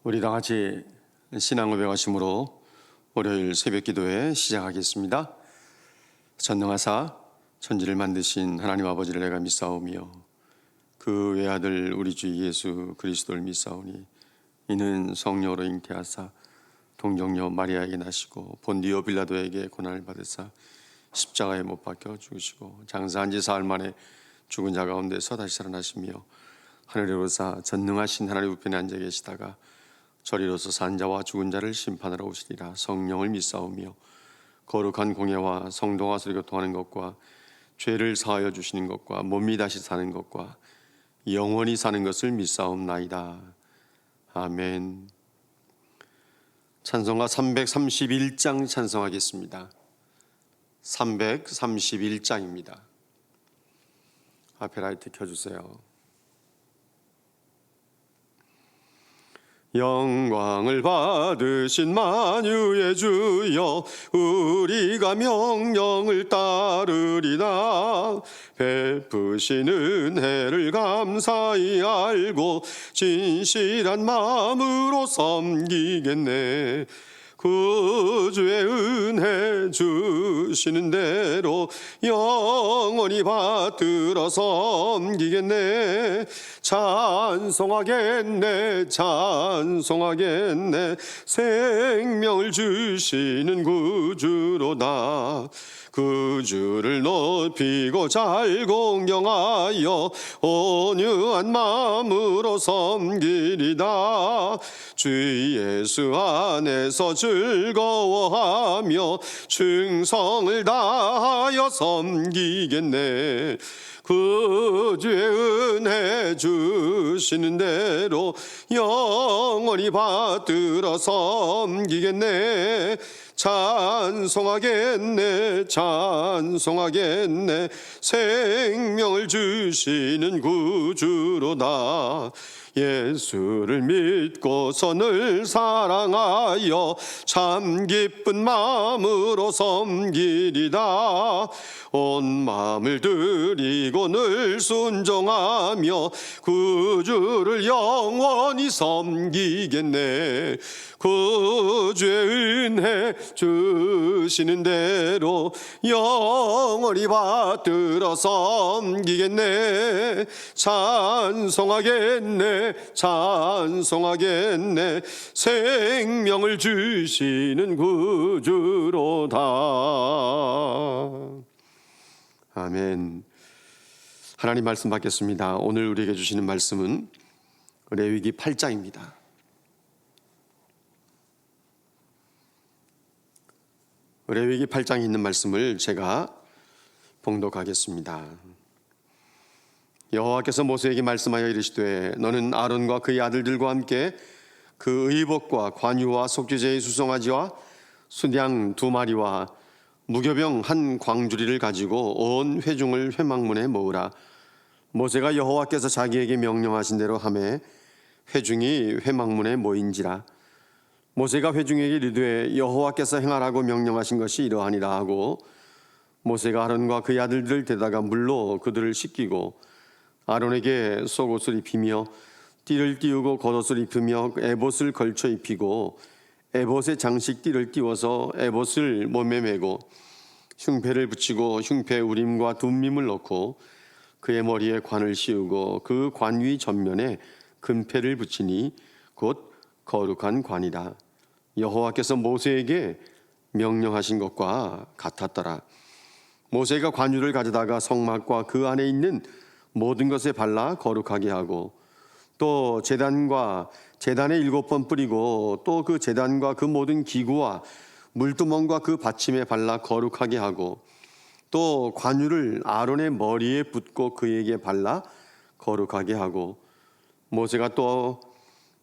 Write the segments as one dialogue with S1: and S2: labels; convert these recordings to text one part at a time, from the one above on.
S1: 우리 다 같이 신앙 고백하심으로 월요일 새벽 기도회 시작하겠습니다. 전능하사 천지를 만드신 하나님 아버지를 내가 믿사오며 그 외아들 우리 주 예수 그리스도를 믿사오니 이는 성령으로 잉태하사 동정녀 마리아에게 나시고 본디오 빌라도에게 고난을 받으사 십자가에 못 박혀 죽으시고 장사한 지 사흘 만에 죽은 자 가운데서 다시 살아나시며 하늘에 오르사 전능하신 하나님 우편에 앉아 계시다가 저리로서 산 자와 죽은 자를 심판하러 오시리라. 성령을 믿사오며 거룩한 공예와 성도가 서로 교통하는 것과 죄를 사하여 주시는 것과 몸이 다시 사는 것과 영원히 사는 것을 믿사옵나이다. 아멘. 찬송가 331장 찬송하겠습니다. 331장입니다. 앞에 라이트 켜주세요. 영광을 받으신 만유의 주여 우리가 명령을 따르리다. 베푸신 은혜를 감사히 알고 진실한 마음으로 섬기겠네. 구주의 은혜 주시는 대로 영원히 받들어 섬기겠네. 찬송하겠네 찬송하겠네. 생명을 주시는 구주로다. 구주를 높이고 잘 공경하여 온유한 마음으로 섬기리다. 주 예수 안에서 즐거워하며 충성을 다하여 섬기겠네. 구주의 은혜 주시는 대로 영원히 받들어 섬기겠네. 찬송하겠네 찬송하겠네. 생명을 주시는 구주로다. 예수를 믿고서 늘 사랑하여 참 기쁜 마음으로 섬기리다. 온 마음을 드리고 늘 순종하며 구주를 영원히 섬기겠네. 구주의 은혜 주시는 대로 영원히 받들어 섬기겠네. 찬송하겠네 찬송하겠네. 생명을 주시는 구주로다. 아멘. 하나님 말씀 받겠습니다. 오늘 우리에게 주시는 말씀은 레위기 8장입니다. 레위기 8장에 있는 말씀을 제가 봉독하겠습니다. 여호와께서 모세에게 말씀하여 이르시되 너는 아론과 그의 아들들과 함께 그 의복과 관유와 속죄제의 수송아지와 순양 2마리와 무교병 1광주리를 가지고 온 회중을 회막문에 모으라. 모세가 여호와께서 자기에게 명령하신 대로 하매 회중이 회막문에 모인지라. 모세가 회중에게 이르되 여호와께서 행하라고 명령하신 것이 이러하니라 하고 모세가 아론과 그의 아들들을 데다가 물로 그들을 씻기고 아론에게 속옷을 입히며 띠를 띄우고 겉옷을 입히며 에봇을 걸쳐 입히고 에봇에 장식 띠를 띄워서 에봇을 몸에 메고 흉패를 붙이고 흉패 우림과 둠밈을 넣고 그의 머리에 관을 씌우고 그 관 위 전면에 금패를 붙이니 곧 거룩한 관이다. 여호와께서 모세에게 명령하신 것과 같았더라. 모세가 관유를 가져다가 성막과 그 안에 있는 모든 것에 발라 거룩하게 하고 또 제단과 제단에 7번 뿌리고 또 그 제단과 그 모든 기구와 물두멍과 그 받침에 발라 거룩하게 하고 또 관유를 아론의 머리에 붓고 그에게 발라 거룩하게 하고 모세가 또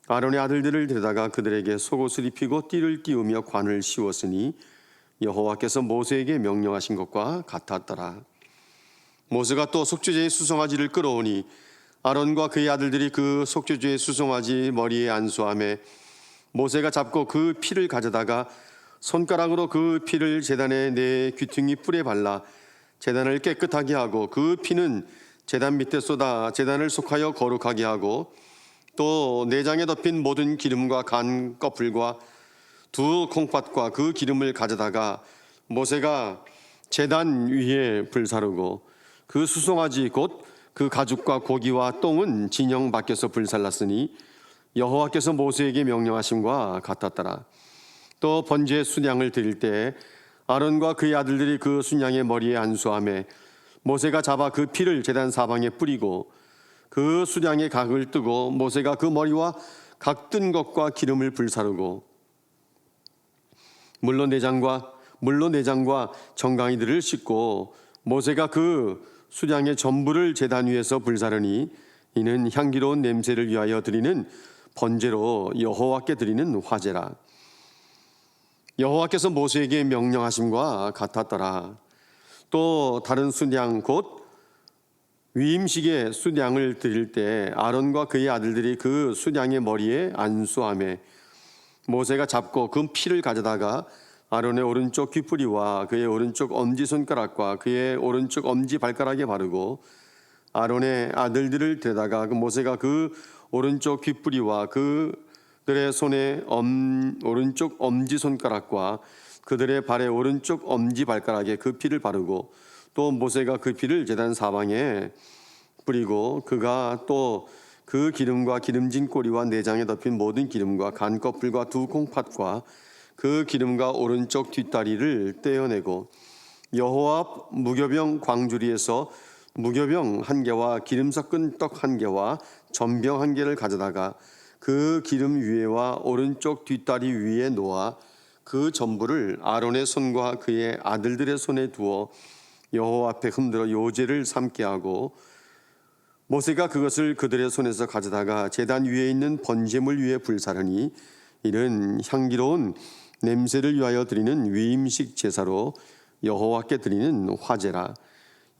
S1: 아론의 아들들을 데려다가 그들에게 속옷을 입히고 띠를 띄우며 관을 씌웠으니 여호와께서 모세에게 명령하신 것과 같았더라. 모세가 또 속죄제의 수송아지를 끌어오니 아론과 그의 아들들이 그 속죄제의 수송아지 머리에 안수하며 모세가 잡고 그 피를 가져다가 손가락으로 그 피를 제단의 네 귀퉁이 뿔에 발라 제단을 깨끗하게 하고 그 피는 제단 밑에 쏟아 제단을 속하여 거룩하게 하고 또 내장에 덮인 모든 기름과 간 꺼풀과 두 콩팥과 그 기름을 가져다가 모세가 제단 위에 불사르고 그 수송아지 곧 그 가죽과 고기와 똥은 진영 밖에서 불살랐으니 여호와께서 모세에게 명령하심과 같았더라. 또 번제 순양을 드릴 때 아론과 그의 아들들이 그 순양의 머리에 안수하매 모세가 잡아 그 피를 제단 사방에 뿌리고 그 순양의 각을 뜨고 모세가 그 머리와 각 뜬 것과 기름을 불사르고 물론 내장과 정강이들을 씻고 모세가 그 수량의 전부를 제단 위에서 불사르니 이는 향기로운 냄새를 위하여 드리는 번제로 여호와께 드리는 화제라. 여호와께서 모세에게 명령하심과 같았더라. 또 다른 수량 곧 위임식의 수량을 드릴 때 아론과 그의 아들들이 그 수량의 머리에 안수하매 모세가 잡고 그 피를 가져다가 아론의 오른쪽 귀뿌리와 그의 오른쪽 엄지손가락과 그의 오른쪽 엄지발가락에 바르고 아론의 아들들을 데다가 모세가 그 오른쪽 귀뿌리와 그들의 손의 오른쪽 엄지손가락과 그들의 발의 오른쪽 엄지발가락에 그 피를 바르고 또 모세가 그 피를 제단 사방에 뿌리고 그가 또 그 기름과 기름진 꼬리와 내장에 덮인 모든 기름과 간 꺼풀과 두 콩팥과 그 기름과 오른쪽 뒷다리를 떼어내고 여호와 앞 무교병 광주리에서 무교병 한 개와 기름 섞은 떡 한 개와 전병 한 개를 가져다가 그 기름 위에와 오른쪽 뒷다리 위에 놓아 그 전부를 아론의 손과 그의 아들들의 손에 두어 여호와 앞에 흔들어 요제를 삼게 하고 모세가 그것을 그들의 손에서 가져다가 제단 위에 있는 번제물 위에 불사르니 이는 향기로운 냄새를 위하여 드리는 위임식 제사로 여호와께 드리는 화제라.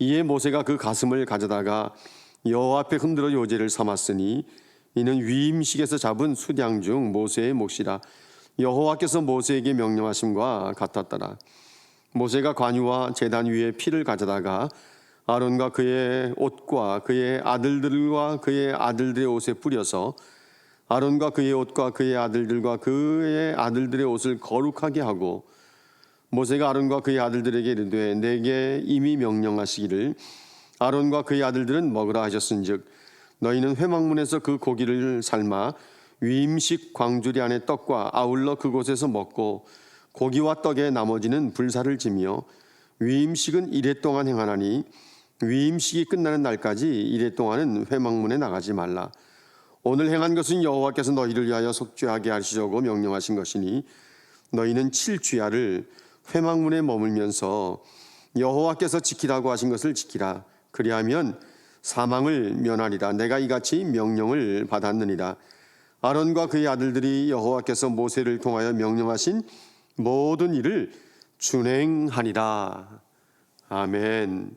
S1: 이에 모세가 그 가슴을 가져다가 여호와 앞에 흔들어 요제를 삼았으니 이는 위임식에서 잡은 수량 중 모세의 몫이라. 여호와께서 모세에게 명령하심과 같았더라. 모세가 관유와 제단 위에 피를 가져다가 아론과 그의 옷과 그의 아들들과 그의 아들들의 옷에 뿌려서 아론과 그의 옷과 그의 아들들과 그의 아들들의 옷을 거룩하게 하고 모세가 아론과 그의 아들들에게 이르되 내게 이미 명령하시기를 아론과 그의 아들들은 먹으라 하셨은즉 너희는 회막문에서 그 고기를 삶아 위임식 광주리 안에 떡과 아울러 그곳에서 먹고 고기와 떡의 나머지는 불사를 지며 위임식은 이레 동안 행하나니 위임식이 끝나는 날까지 이레 동안은 회막문에 나가지 말라. 오늘 행한 것은 여호와께서 너희를 위하여 속죄하게 하시려고 명령하신 것이니 너희는 7주야를 회막문에 머물면서 여호와께서 지키라고 하신 것을 지키라. 그리하면 사망을 면하리라. 내가 이같이 명령을 받았느니라. 아론과 그의 아들들이 여호와께서 모세를 통하여 명령하신 모든 일을 준행하니라. 아멘.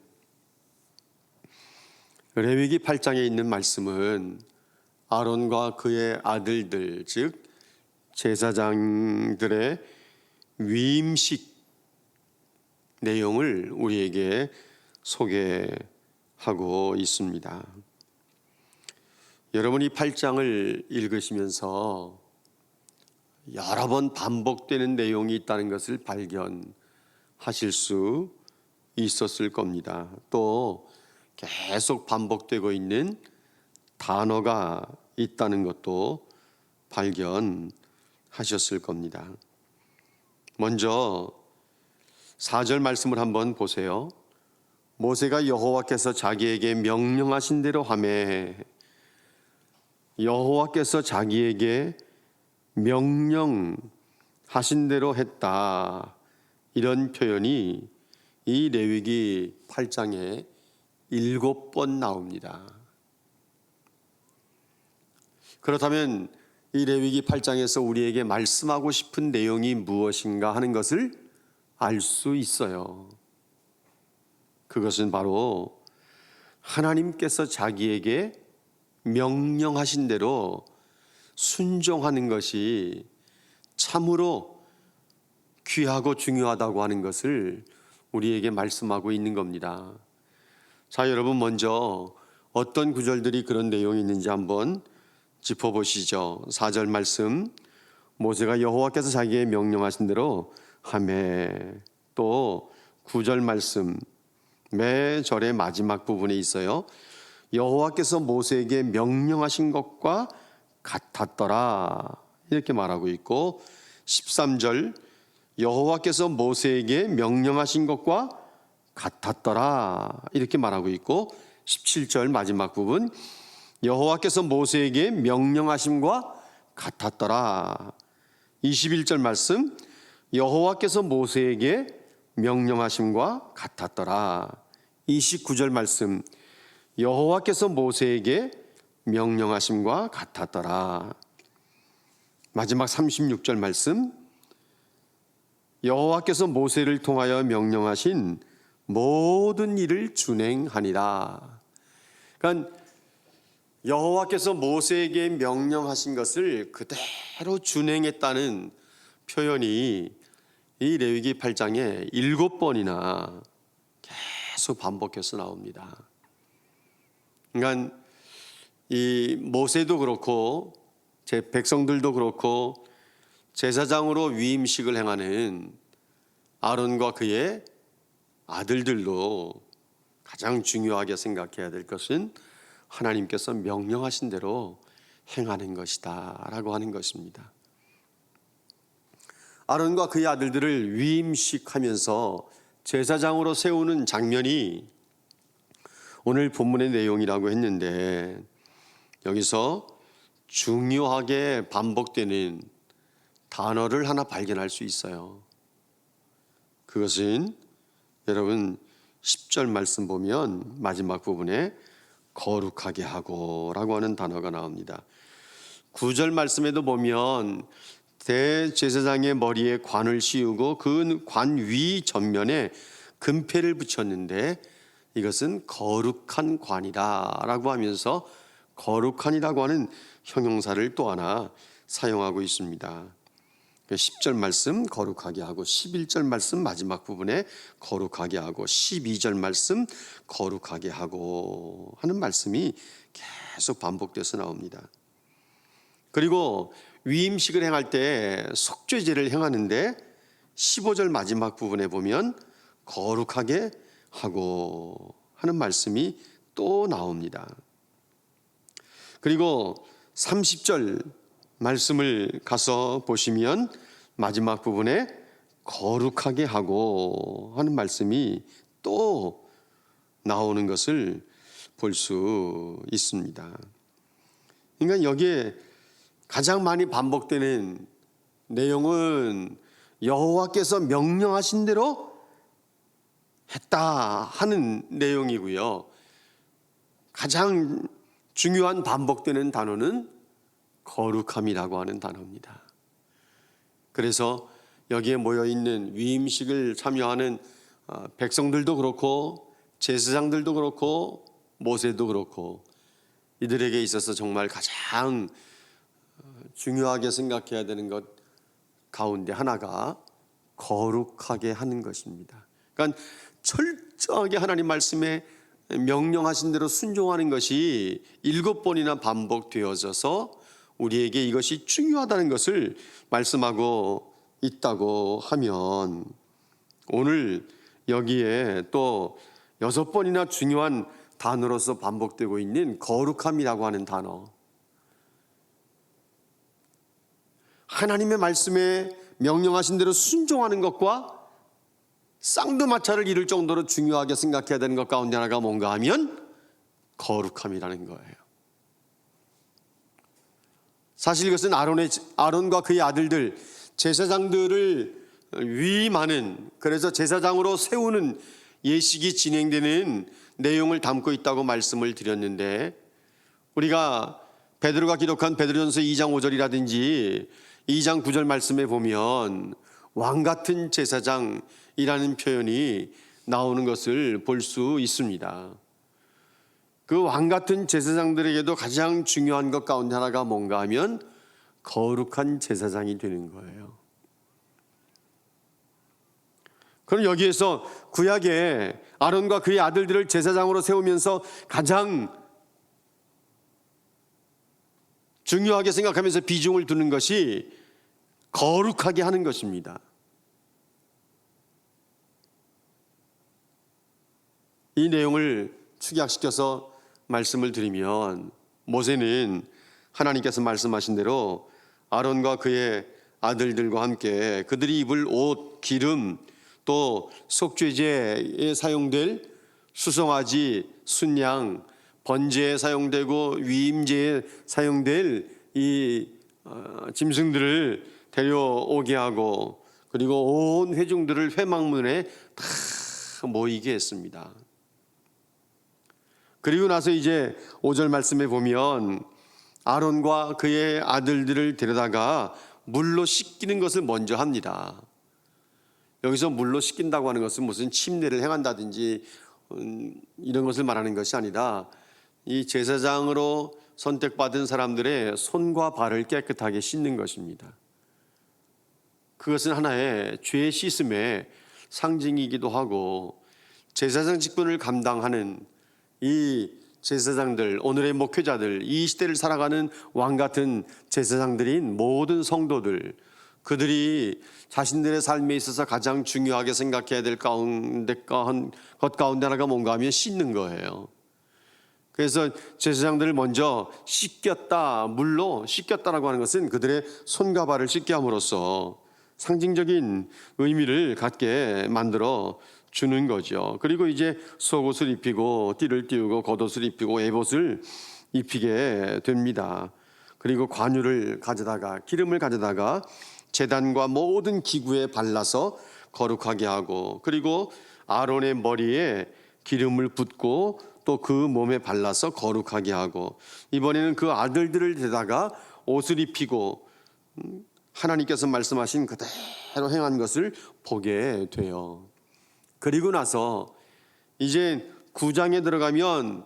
S1: 레위기 8장에 있는 말씀은 아론과 그의 아들들, 즉 제사장들의 위임식 내용을 우리에게 소개하고 있습니다. 여러분이 8장을 읽으시면서 여러 번 반복되는 내용이 있다는 것을 발견하실 수 있었을 겁니다. 또 계속 반복되고 있는 단어가 있다는 것도 발견하셨을 겁니다. 먼저 4절 말씀을 한번 보세요. 모세가 여호와께서 자기에게 명령하신 대로 하매, 여호와께서 자기에게 명령하신 대로 했다. 이런 표현이 이 레위기 8장에 7번 나옵니다. 그렇다면 이 레위기 8장에서 우리에게 말씀하고 싶은 내용이 무엇인가 하는 것을 알 수 있어요. 그것은 바로 하나님께서 자기에게 명령하신 대로 순종하는 것이 참으로 귀하고 중요하다고 하는 것을 우리에게 말씀하고 있는 겁니다. 자, 여러분 먼저 어떤 구절들이 그런 내용이 있는지 한번 짚어보시죠. 4절 말씀, 모세가 여호와께서 자기에게 명령하신 대로 하매. 또 9절 말씀, 매 절의 마지막 부분에 있어요. 여호와께서 모세에게 명령하신 것과 같았더라 이렇게 말하고 있고, 13절 여호와께서 모세에게 명령하신 것과 같았더라 이렇게 말하고 있고, 17절 마지막 부분 여호와께서 모세에게 명령하심과 같았더라. 21절 말씀 여호와께서 모세에게 명령하심과 같았더라. 29절 말씀 여호와께서 모세에게 명령하심과 같았더라. 마지막 36절 말씀 여호와께서 모세를 통하여 명령하신 모든 일을 준행하니라. 그러니까 여호와께서 모세에게 명령하신 것을 그대로 준행했다는 표현이 이 레위기 8장에 7번이나 계속 반복해서 나옵니다. 그러니까 이 모세도 그렇고 제 백성들도 그렇고 제사장으로 위임식을 행하는 아론과 그의 아들들도 가장 중요하게 생각해야 될 것은 하나님께서 명령하신 대로 행하는 것이다 라고 하는 것입니다. 아론과 그의 아들들을 위임식하면서 제사장으로 세우는 장면이 오늘 본문의 내용이라고 했는데, 여기서 중요하게 반복되는 단어를 하나 발견할 수 있어요. 그것은 여러분 10절 말씀 보면 마지막 부분에 거룩하게 하고 라고 하는 단어가 나옵니다. 9절 말씀에도 보면 대제사장의 머리에 관을 씌우고 그 관 위 전면에 금패를 붙였는데 이것은 거룩한 관이다 라고 하면서 거룩한이라고 하는 형용사를 또 하나 사용하고 있습니다. 10절 말씀 거룩하게 하고, 11절 말씀 마지막 부분에 거룩하게 하고, 12절 말씀 거룩하게 하고 하는 말씀이 계속 반복돼서 나옵니다. 그리고 위임식을 행할 때 속죄제를 행하는데 15절 마지막 부분에 보면 거룩하게 하고 하는 말씀이 또 나옵니다. 그리고 30절 말씀을 가서 보시면 마지막 부분에 거룩하게 하고 하는 말씀이 또 나오는 것을 볼 수 있습니다. 그러니까 여기에 가장 많이 반복되는 내용은 여호와께서 명령하신 대로 했다 하는 내용이고요. 가장 중요한 반복되는 단어는 거룩함이라고 하는 단어입니다. 그래서 여기에 모여있는 위임식을 참여하는 백성들도 그렇고 제사장들도 그렇고 모세도 그렇고 이들에게 있어서 정말 가장 중요하게 생각해야 되는 것 가운데 하나가 거룩하게 하는 것입니다. 그러니까 철저하게 하나님 말씀에 명령하신 대로 순종하는 것이 7번이나 반복되어져서 우리에게 이것이 중요하다는 것을 말씀하고 있다고 하면, 오늘 여기에 또 6번이나 중요한 단어로서 반복되고 있는 거룩함이라고 하는 단어, 하나님의 말씀에 명령하신 대로 순종하는 것과 쌍두마차를 이룰 정도로 중요하게 생각해야 되는 것 가운데 하나가 뭔가 하면 거룩함이라는 거예요. 사실 이것은 아론과 그의 아들들 제사장들을 위임하는, 그래서 제사장으로 세우는 예식이 진행되는 내용을 담고 있다고 말씀을 드렸는데, 우리가 베드로가 기록한 베드로전서 2장 5절이라든지 2장 9절 말씀에 보면 왕같은 제사장이라는 표현이 나오는 것을 볼 수 있습니다. 그 왕같은 제사장들에게도 가장 중요한 것 가운데 하나가 뭔가 하면 거룩한 제사장이 되는 거예요. 그럼 여기에서 구약에 아론과 그의 아들들을 제사장으로 세우면서 가장 중요하게 생각하면서 비중을 두는 것이 거룩하게 하는 것입니다. 이 내용을 축약시켜서 말씀을 드리면, 모세는 하나님께서 말씀하신 대로 아론과 그의 아들들과 함께 그들이 입을 옷, 기름, 또 속죄제에 사용될 수송아지, 순양, 번제에 사용되고 위임제에 사용될 이 짐승들을 데려오게 하고, 그리고 온 회중들을 회막문에 다 모이게 했습니다. 그리고 나서 이제 5절 말씀에 보면 아론과 그의 아들들을 데려다가 물로 씻기는 것을 먼저 합니다. 여기서 물로 씻긴다고 하는 것은 무슨 침례를 행한다든지 이런 것을 말하는 것이 아니라, 이 제사장으로 선택받은 사람들의 손과 발을 깨끗하게 씻는 것입니다. 그것은 하나의 죄 씻음의 상징이기도 하고, 제사장 직분을 감당하는 이 제사장들, 오늘의 목회자들, 이 시대를 살아가는 왕 같은 제사장들인 모든 성도들, 그들이 자신들의 삶에 있어서 가장 중요하게 생각해야 될 것 가운데 하나가 뭔가 하면 씻는 거예요. 그래서 제사장들을 먼저 씻겼다, 물로 씻겼다라고 하는 것은 그들의 손과 발을 씻게 함으로써 상징적인 의미를 갖게 만들어 주는 거죠. 그리고 이제 속옷을 입히고 띠를 띄우고 겉옷을 입히고 에봇을 입히게 됩니다. 그리고 관유를 가져다가, 기름을 가져다가 제단과 모든 기구에 발라서 거룩하게 하고, 그리고 아론의 머리에 기름을 붓고 또 그 몸에 발라서 거룩하게 하고, 이번에는 그 아들들을 데다가 옷을 입히고 하나님께서 말씀하신 그대로 행한 것을 보게 돼요. 그리고 나서 이제 9장에 들어가면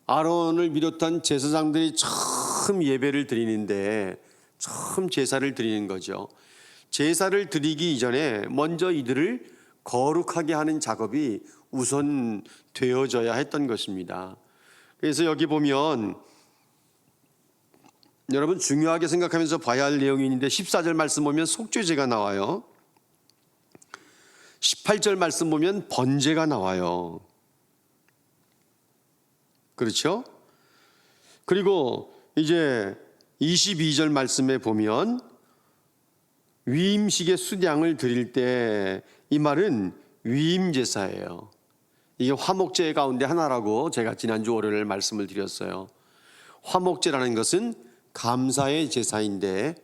S1: 아론을 비롯한 제사장들이 처음 예배를 드리는데, 처음 제사를 드리는 거죠. 제사를 드리기 이전에 먼저 이들을 거룩하게 하는 작업이 우선 되어져야 했던 것입니다. 그래서 여기 보면 여러분 중요하게 생각하면서 봐야 할 내용이 있는데, 14절 말씀 보면 속죄제가 나와요. 18절 말씀 보면 번제가 나와요. 그렇죠? 그리고 이제 22절 말씀에 보면 위임식의 수량을 드릴 때, 이 말은 위임제사예요. 이게 화목제 가운데 하나라고 제가 지난주 월요일 말씀을 드렸어요. 화목제라는 것은 감사의 제사인데,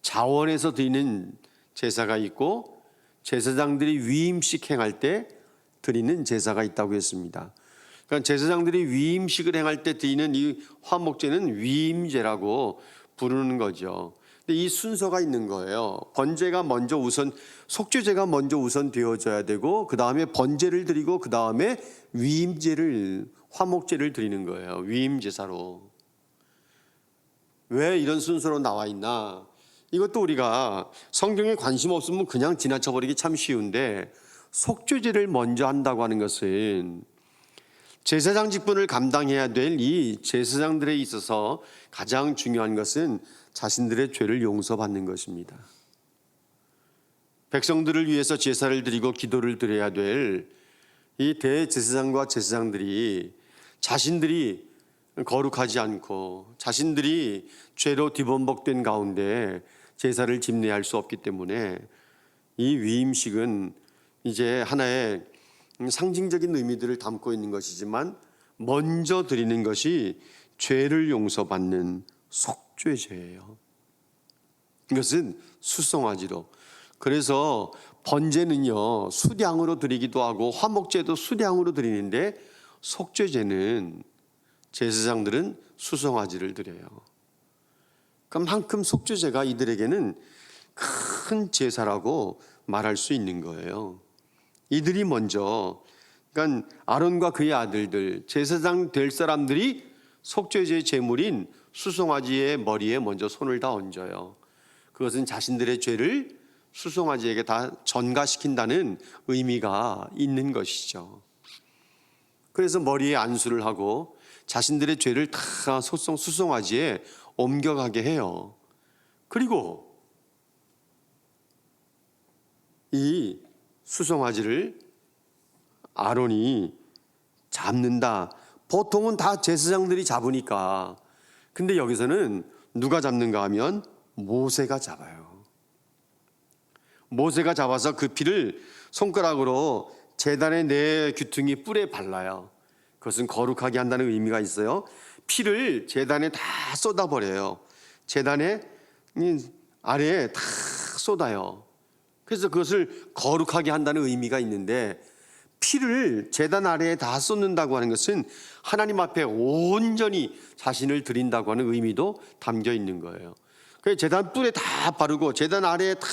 S1: 자원에서 드리는 제사가 있고 제사장들이 위임식 행할 때 드리는 제사가 있다고 했습니다. 그러니까 제사장들이 위임식을 행할 때 드리는 이 화목제는 위임제라고 부르는 거죠. 근데 이 순서가 있는 거예요. 번제가 먼저 우선, 속죄제가 먼저 우선 되어져야 되고, 그 다음에 번제를 드리고, 그 다음에 위임제를, 화목제를 드리는 거예요. 위임제사로. 왜 이런 순서로 나와 있나? 이것도 우리가 성경에 관심 없으면 그냥 지나쳐버리기 참 쉬운데, 속죄제를 먼저 한다고 하는 것은 제사장 직분을 감당해야 될 이 제사장들에 있어서 가장 중요한 것은 자신들의 죄를 용서받는 것입니다. 백성들을 위해서 제사를 드리고 기도를 드려야 될 이 대제사장과 제사장들이 자신들이 거룩하지 않고 자신들이 죄로 뒤범벅된 가운데 제사를 집례할 수 없기 때문에 이 위임식은 이제 하나의 상징적인 의미들을 담고 있는 것이지만, 먼저 드리는 것이 죄를 용서받는 속죄제예요. 이것은 수송아지로. 그래서 번제는요 수량으로 드리기도 하고 화목제도 수량으로 드리는데, 속죄제는 제사장들은 수송아지를 드려요. 그만큼 속죄제가 이들에게는 큰 제사라고 말할 수 있는 거예요. 이들이 먼저, 그러니까 아론과 그의 아들들, 제사장 될 사람들이 속죄제의 제물인 수송아지의 머리에 먼저 손을 다 얹어요. 그것은 자신들의 죄를 수송아지에게 다 전가시킨다는 의미가 있는 것이죠. 그래서 머리에 안수를 하고 자신들의 죄를 다 수송아지에 옮겨가게 해요. 그리고 이 수송아지를 아론이 잡는다. 보통은 다 제사장들이 잡으니까. 근데 여기서는 누가 잡는가 하면 모세가 잡아요. 모세가 잡아서 그 피를 손가락으로 제단의 네 귀퉁이 뿔에 발라요. 그것은 거룩하게 한다는 의미가 있어요. 피를 제단에 다 쏟아버려요. 제단의 아래에 다 쏟아요. 그래서 그것을 거룩하게 한다는 의미가 있는데, 피를 제단 아래에 다 쏟는다고 하는 것은 하나님 앞에 온전히 자신을 드린다고 하는 의미도 담겨 있는 거예요. 그래서 제단 뿔에 다 바르고 제단 아래에 다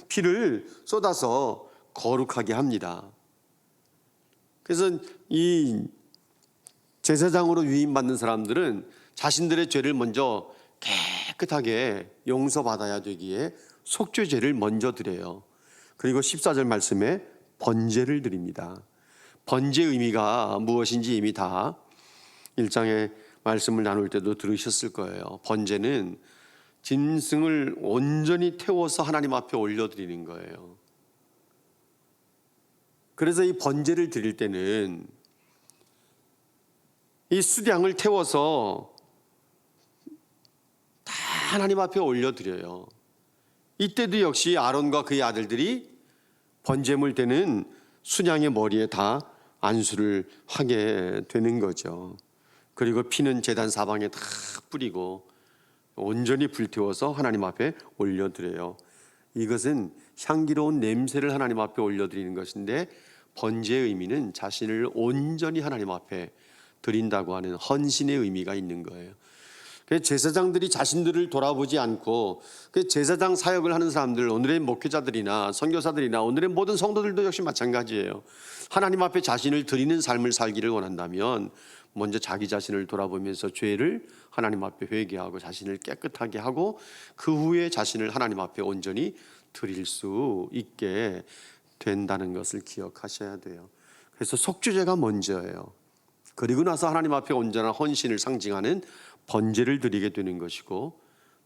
S1: 피를 쏟아서 거룩하게 합니다. 그래서 이 제사장으로 위임받는 사람들은 자신들의 죄를 먼저 깨끗하게 용서받아야 되기에 속죄제를 먼저 드려요. 그리고 14절 말씀에 번제를 드립니다. 번제의 의미가 무엇인지 이미 다 1장의 말씀을 나눌 때도 들으셨을 거예요. 번제는 짐승을 온전히 태워서 하나님 앞에 올려드리는 거예요. 그래서 이 번제를 드릴 때는 이 수량을 태워서 다 하나님 앞에 올려드려요. 이때도 역시 아론과 그의 아들들이 번제물 되는 순양의 머리에 다 안수를 하게 되는 거죠. 그리고 피는 제단 사방에 다 뿌리고 온전히 불태워서 하나님 앞에 올려드려요. 이것은 향기로운 냄새를 하나님 앞에 올려드리는 것인데, 번제의 의미는 자신을 온전히 하나님 앞에 드린다고 하는 헌신의 의미가 있는 거예요. 제사장들이 자신들을 돌아보지 않고, 제사장 사역을 하는 사람들, 오늘의 목회자들이나 선교사들이나 오늘의 모든 성도들도 역시 마찬가지예요. 하나님 앞에 자신을 드리는 삶을 살기를 원한다면 먼저 자기 자신을 돌아보면서 죄를 하나님 앞에 회개하고 자신을 깨끗하게 하고 그 후에 자신을 하나님 앞에 온전히 드릴 수 있게 된다는 것을 기억하셔야 돼요. 그래서 속죄제가 먼저예요. 그리고 나서 하나님 앞에 온전한 헌신을 상징하는 번제를 드리게 되는 것이고,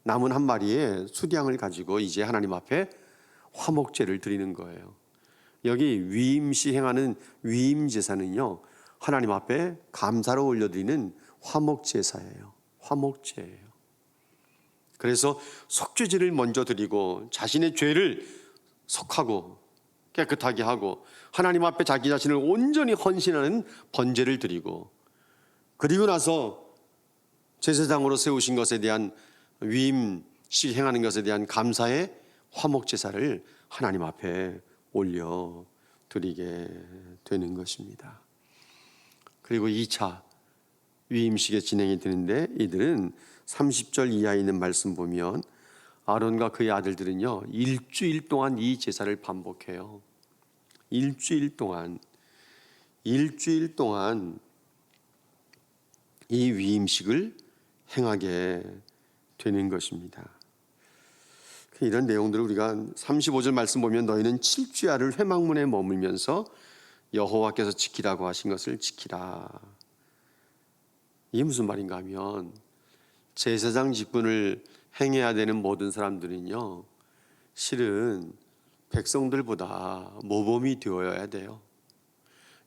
S1: 남은 한 마리의 수량을 가지고 이제 하나님 앞에 화목제를 드리는 거예요. 여기 위임시 행하는 위임제사는요, 하나님 앞에 감사로 올려드리는 화목제사예요. 화목제예요. 그래서 속죄제를 먼저 드리고 자신의 죄를 속하고 깨끗하게 하고 하나님 앞에 자기 자신을 온전히 헌신하는 번제를 드리고, 그리고 나서 제사장으로 세우신 것에 대한 위임식 행하는 것에 대한 감사의 화목제사를 하나님 앞에 올려드리게 되는 것입니다. 그리고 2차 위임식의 진행이 되는데, 이들은 30절 이하에 있는 말씀 보면 아론과 그의 아들들은요, 일주일 동안 이 제사를 반복해요. 일주일 동안 이 위임식을 행하게 되는 것입니다. 이런 내용들을 우리가 35절 말씀 보면 너희는 7주야를 회막문에 머물면서 여호와께서 지키라고 하신 것을 지키라. 이게 무슨 말인가 하면, 제사장 직분을 행해야 되는 모든 사람들은요, 실은 백성들보다 모범이 되어야 돼요.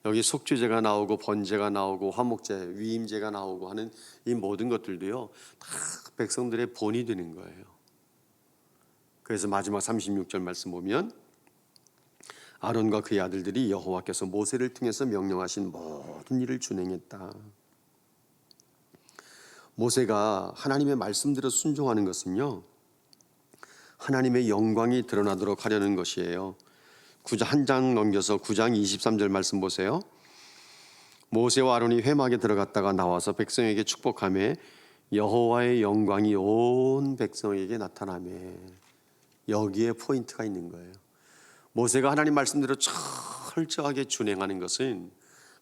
S1: 여기 속죄제가 나오고 번제가 나오고 화목제, 위임제가 나오고 하는 이 모든 것들도요, 다 백성들의 본이 되는 거예요. 그래서 마지막 36절 말씀 보면 아론과 그의 아들들이 여호와께서 모세를 통해서 명령하신 모든 일을 준행했다. 모세가 하나님의 말씀대로 순종하는 것은요, 하나님의 영광이 드러나도록 하려는 것이에요. 한 장 넘겨서 9장 23절 말씀 보세요. 모세와 아론이 회막에 들어갔다가 나와서 백성에게 축복하며 여호와의 영광이 온 백성에게 나타나며, 여기에 포인트가 있는 거예요. 모세가 하나님 말씀대로 철저하게 준행하는 것은,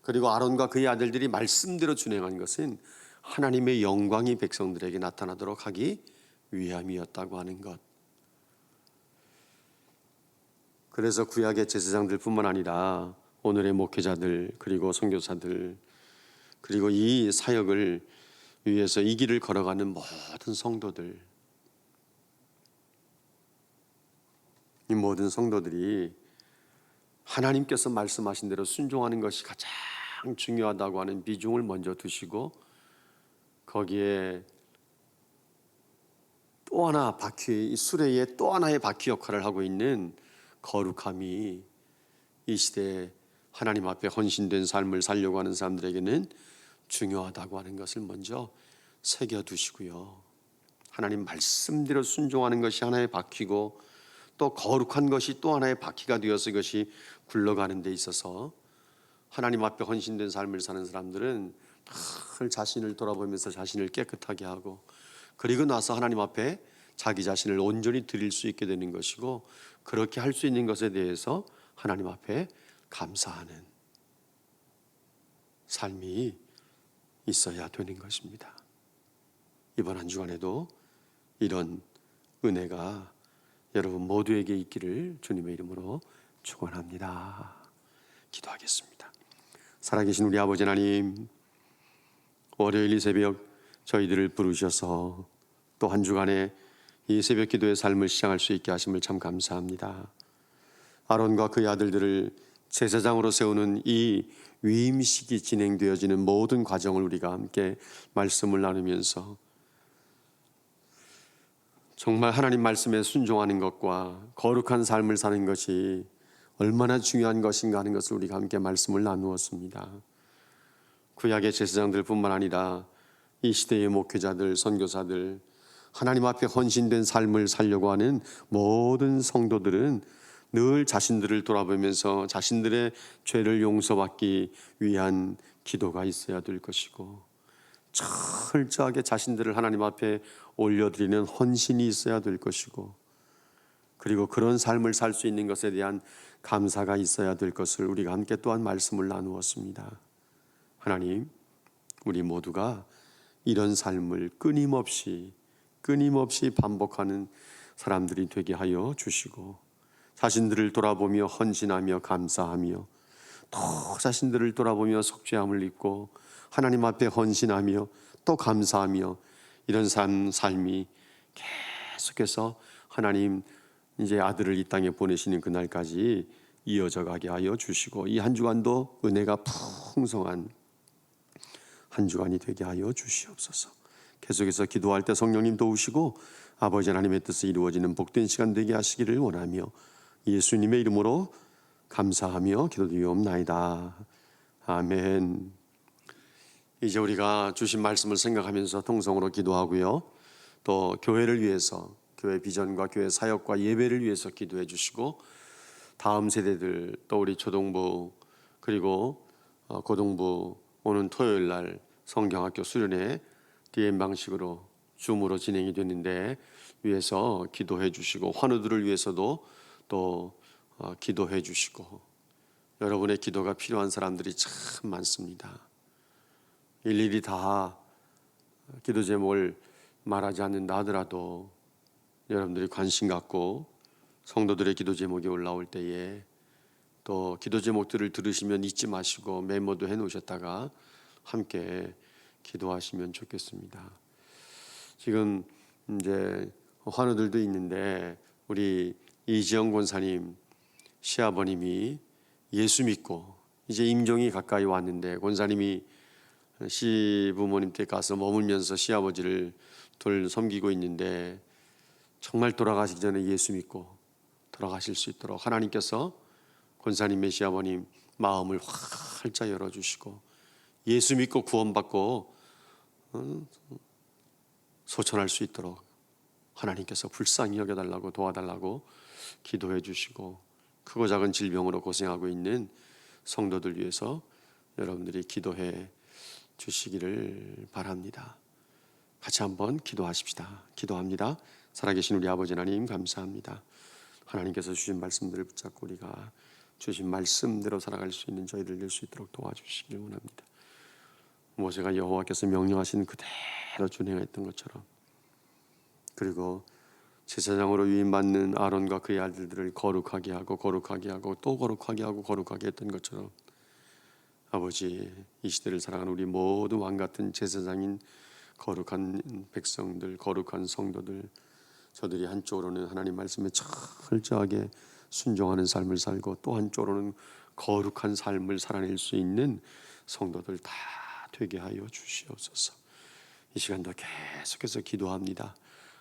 S1: 그리고 아론과 그의 아들들이 말씀대로 준행하는 것은 하나님의 영광이 백성들에게 나타나도록 하기 위함이었다고 하는 것. 그래서 구약의 제사장들뿐만 아니라 오늘의 목회자들, 그리고 선교사들, 그리고 이 사역을 위에서 이 길을 걸어가는 모든 성도들, 이 모든 성도들이 하나님께서 말씀하신 대로 순종하는 것이 가장 중요하다고 하는 비중을 먼저 두시고, 거기에 또 하나 바퀴, 이 수레의 또 하나의 바퀴 역할을 하고 있는 거룩함이 이 시대에 하나님 앞에 헌신된 삶을 살려고 하는 사람들에게는 중요하다고 하는 것을 먼저 새겨두시고요. 하나님 말씀대로 순종하는 것이 하나의 바퀴고, 또 거룩한 것이 또 하나의 바퀴가 되어서 이것이 굴러가는 데 있어서 하나님 앞에 헌신된 삶을 사는 사람들은 늘 자신을 돌아보면서 자신을 깨끗하게 하고, 그리고 나서 하나님 앞에 자기 자신을 온전히 드릴 수 있게 되는 것이고, 그렇게 할 수 있는 것에 대해서 하나님 앞에 감사하는 삶이 있어야 되는 것입니다. 이번 한 주간에도 이런 은혜가 여러분 모두에게 있기를 주님의 이름으로 축원합니다. 기도하겠습니다. 살아계신 우리 아버지 하나님, 월요일 이 새벽 저희들을 부르셔서 또 한 주간에 이 새벽 기도의 삶을 시작할 수 있게 하심을 참 감사합니다. 아론과 그의 아들들을 제사장으로 세우는 이 위임식이 진행되어지는 모든 과정을 우리가 함께 말씀을 나누면서 정말 하나님 말씀에 순종하는 것과 거룩한 삶을 사는 것이 얼마나 중요한 것인가 하는 것을 우리가 함께 말씀을 나누었습니다. 구약의 제사장들뿐만 아니라 이 시대의 목회자들, 선교사들, 하나님 앞에 헌신된 삶을 살려고 하는 모든 성도들은 늘 자신들을 돌아보면서 자신들의 죄를 용서받기 위한 기도가 있어야 될 것이고, 철저하게 자신들을 하나님 앞에 올려드리는 헌신이 있어야 될 것이고, 그리고 그런 삶을 살 수 있는 것에 대한 감사가 있어야 될 것을 우리가 함께 또한 말씀을 나누었습니다. 하나님, 우리 모두가 이런 삶을 끊임없이 반복하는 사람들이 되게 하여 주시고, 자신들을 돌아보며 헌신하며 감사하며, 또 자신들을 돌아보며 속죄함을 입고 하나님 앞에 헌신하며 또 감사하며, 이런 삶이 계속해서 하나님 이제 아들을 이 땅에 보내시는 그날까지 이어져 가게 하여 주시고, 이 한 주간도 은혜가 풍성한 한 주간이 되게 하여 주시옵소서. 계속해서 기도할 때 성령님 도우시고 아버지 하나님의 뜻이 이루어지는 복된 시간 되게 하시기를 원하며 예수님의 이름으로 감사하며 기도드리옵나이다. 아멘. 이제 우리가 주신 말씀을 생각하면서 통성으로 기도하고요. 또 교회를 위해서, 교회 비전과 교회 사역과 예배를 위해서 기도해 주시고, 다음 세대들, 또 우리 초등부 그리고 고등부 오는 토요일 날 성경학교 수련회 DM 방식으로 줌으로 진행이 되는데 위해서 기도해 주시고, 환우들을 위해서도 또 기도해 주시고, 여러분의 기도가 필요한 사람들이 참 많습니다. 일일이 다 기도 제목을 말하지 않는다 하더라도 여러분들이 관심 갖고 성도들의 기도 제목이 올라올 때에 또 기도 제목들을 들으시면 잊지 마시고 메모도 해 놓으셨다가 함께 기도하시면 좋겠습니다. 지금 이제 환우들도 있는데 우리 이지영 권사님 시아버님이 예수 믿고 이제 임종이 가까이 왔는데, 권사님이 시부모님 댁 가서 머물면서 시아버지를 섬기고 있는데, 정말 돌아가시기 전에 예수 믿고 돌아가실 수 있도록 하나님께서 권사님의 시아버님 마음을 활짝 열어주시고 예수 믿고 구원받고 소천할 수 있도록 하나님께서 불쌍히 여겨달라고 도와달라고 기도해 주시고, 크고 작은 질병으로 고생하고 있는 성도들 위해서 여러분들이 기도해 주시기를 바랍니다. 같이 한번 기도하십시다. 기도합니다. 살아계신 우리 아버지 하나님 감사합니다. 하나님께서 주신 말씀들을 붙잡고 우리가 주신 말씀대로 살아갈 수 있는 저희들 될 수 있도록 도와주시기를 원합니다. 모세가 여호와께서 명령하신 그대로 준행했던 것처럼, 그리고 제사장으로 위임받는 아론과 그의 아들들을 거룩하게 하고 또 거룩하게 하고 거룩하게 했던 것처럼, 아버지 이 시대를 살아가는 우리 모두 왕같은 제사장인 거룩한 백성들, 거룩한 성도들, 저들이 한쪽으로는 하나님 말씀에 철저하게 순종하는 삶을 살고 또 한쪽으로는 거룩한 삶을 살아낼 수 있는 성도들 다 되게 하여 주시옵소서. 이 시간도 계속해서 기도합니다.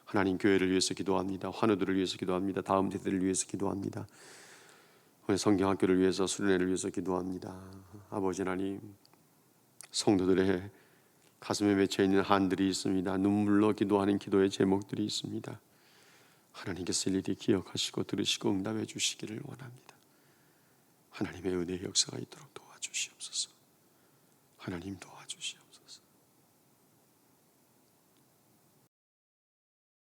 S1: 하나님 교회를 위해서 기도합니다. 환우들을 위해서 기도합니다. 다음 세대를 위해서 기도합니다. 성경학교를 위해서, 수련회를 위해서 기도합니다. 아버지 하나님, 성도들의 가슴에 맺혀있는 한들이 있습니다. 눈물로 기도하는 기도의 제목들이 있습니다. 하나님께서 일일이 기억하시고 들으시고 응답해 주시기를 원합니다. 하나님의 은혜의 역사가 있도록 도와주시옵소서. 하나님 도와주시옵소서.